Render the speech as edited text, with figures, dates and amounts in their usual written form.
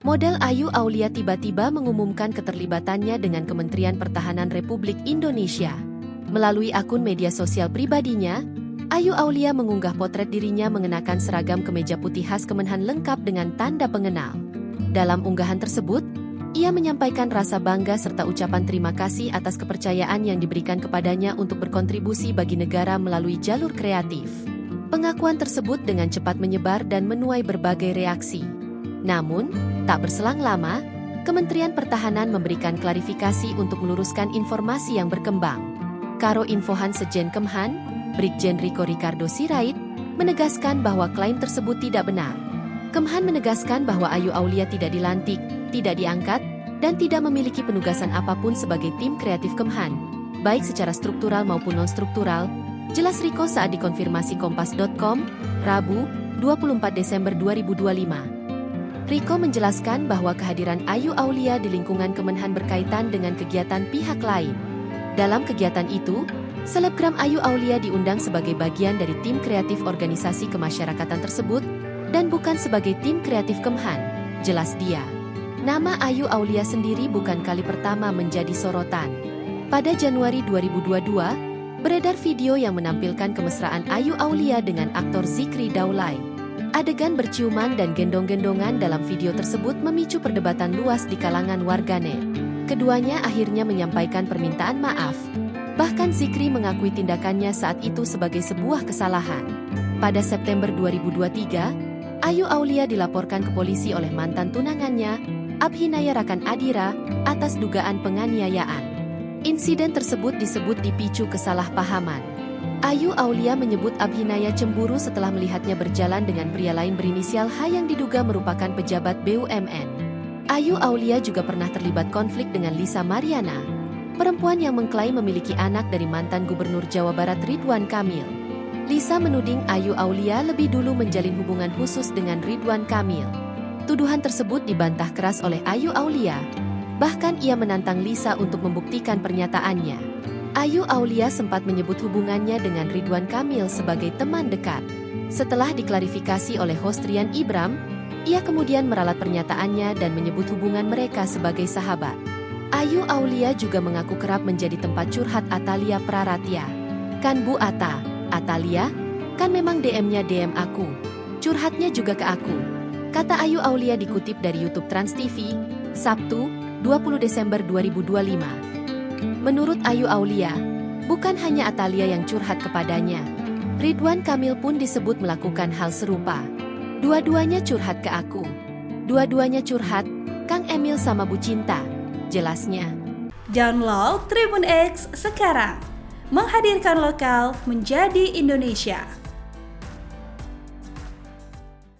Model Ayu Aulia tiba-tiba mengumumkan keterlibatannya dengan Kementerian Pertahanan Republik Indonesia. Melalui akun media sosial pribadinya, Ayu Aulia mengunggah potret dirinya mengenakan seragam kemeja putih khas Kemenhan lengkap dengan tanda pengenal. Dalam unggahan tersebut, ia menyampaikan rasa bangga serta ucapan terima kasih atas kepercayaan yang diberikan kepadanya untuk berkontribusi bagi negara melalui jalur kreatif. Pengakuan tersebut dengan cepat menyebar dan menuai berbagai reaksi. Namun, tak berselang lama, Kementerian Pertahanan memberikan klarifikasi untuk meluruskan informasi yang berkembang. Karo Infohan Sekjen Kemhan, Brigjen Riko Ricardo Sirait, menegaskan bahwa klaim tersebut tidak benar. Kemhan menegaskan bahwa Ayu Aulia tidak dilantik, tidak diangkat, dan tidak memiliki penugasan apapun sebagai tim kreatif Kemhan, baik secara struktural maupun non-struktural, jelas Riko saat dikonfirmasi Kompas.com, Rabu, 24 Desember 2025. Riko menjelaskan bahwa kehadiran Ayu Aulia di lingkungan Kemenhan berkaitan dengan kegiatan pihak lain. Dalam kegiatan itu, selebgram Ayu Aulia diundang sebagai bagian dari tim kreatif organisasi kemasyarakatan tersebut, dan bukan sebagai tim kreatif Kemhan, jelas dia. Nama Ayu Aulia sendiri bukan kali pertama menjadi sorotan. Pada Januari 2022, beredar video yang menampilkan kemesraan Ayu Aulia dengan aktor Zikri Daulay. Adegan berciuman dan gendong-gendongan dalam video tersebut memicu perdebatan luas di kalangan warganet. Keduanya akhirnya menyampaikan permintaan maaf. Bahkan Zikri mengakui tindakannya saat itu sebagai sebuah kesalahan. Pada September 2023, Ayu Aulia dilaporkan ke polisi oleh mantan tunangannya, Abhinaya Rakan Adira, atas dugaan penganiayaan. Insiden tersebut disebut dipicu kesalahpahaman. Ayu Aulia menyebut Abhinaya cemburu setelah melihatnya berjalan dengan pria lain berinisial H yang diduga merupakan pejabat BUMN. Ayu Aulia juga pernah terlibat konflik dengan Lisa Mariana, perempuan yang mengklaim memiliki anak dari mantan Gubernur Jawa Barat Ridwan Kamil. Lisa menuding Ayu Aulia lebih dulu menjalin hubungan khusus dengan Ridwan Kamil. Tuduhan tersebut dibantah keras oleh Ayu Aulia. Bahkan ia menantang Lisa untuk membuktikan pernyataannya. Ayu Aulia sempat menyebut hubungannya dengan Ridwan Kamil sebagai teman dekat. Setelah diklarifikasi oleh host Rian Ibram, ia kemudian meralat pernyataannya dan menyebut hubungan mereka sebagai sahabat. Ayu Aulia juga mengaku kerap menjadi tempat curhat Atalia Praratya. Kan Bu Ata, Atalia, kan memang DM-nya DM aku. Curhatnya juga ke aku. Kata Ayu Aulia dikutip dari YouTube Trans TV, Sabtu, 20 Desember 2025. Menurut Ayu Aulia, bukan hanya Atalia yang curhat kepadanya. Ridwan Kamil pun disebut melakukan hal serupa. Dua-duanya curhat ke aku. Dua-duanya curhat, Kang Emil sama Bu Cinta, jelasnya. Download Tribun X sekarang. Menghadirkan lokal menjadi Indonesia.